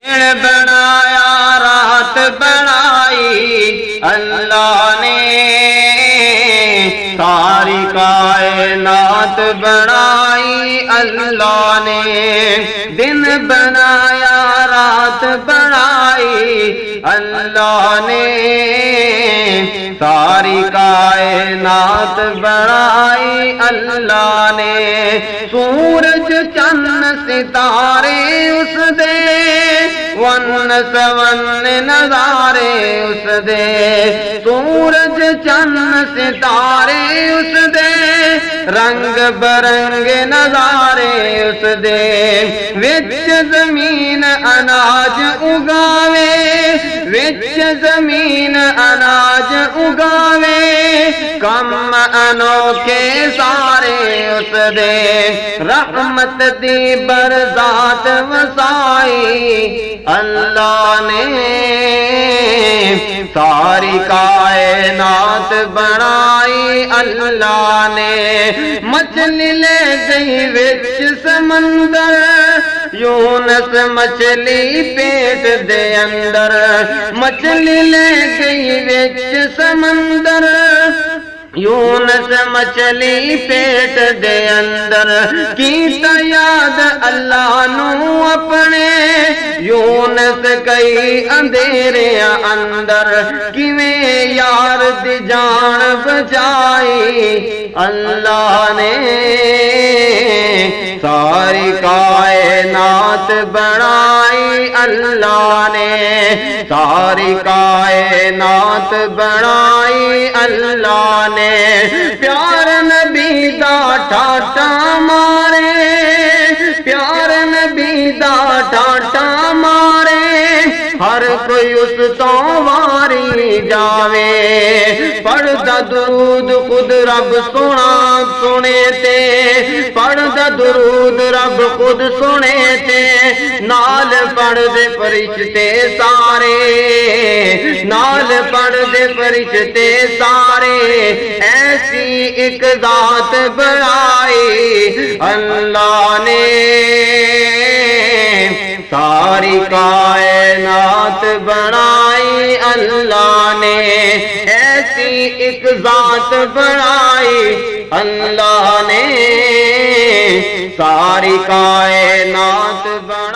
دن بنایا رات بنائی اللہ نے، ساری کائنات بنائی اللہ نے، دن بنایا رات بنائی اللہ نے، ساری کائنات بنائی اللہ نے، سورج چند ستارے اس دے، ون سون نظارے اس دے، سورج چند ستارے اس دے، رنگ برنگ نظارے اس دے، وچ زمین اناج اگاوے، وچ زمین اناج اگاوے، کم انوکھے سارے اس دے، رحمت دی برزات وسائی اللہ نے، ساری کائنات بنائی اللہ نے، مچھلی لے گئی وچ سمندر، یونس مچھلی پیٹ دے اندر، مچھلی لے گئی وچ سمندر، یونس مچھلی پیٹ دے اندر، کیتا یاد اللہ نو اپنے، یونس کئی اندھیرے اندر، کیویں یار دی جان بچائی اللہ نے، ساری کائنات بنائی اللہ نے، ساری کائنات بنائی اللہ نے، پیار نبی دا ٹاٹا مارے، پیار نبی دا ٹاٹا مارے، ہر کوئی اس تو واری جاوے، پڑھدا درود خود رب سونا سنے تے، پڑھدا درود رب خود سنے تے، نال پڑھ دے فرشتے سارے، نال پڑھ دے فرشتے سارے، ایسی ایک ذات بنائی اللہ نے، ساری کائنات بنائی اللہ نے، ایسی ایک ذات بنائی اللہ نے، ساری کائنات بنائی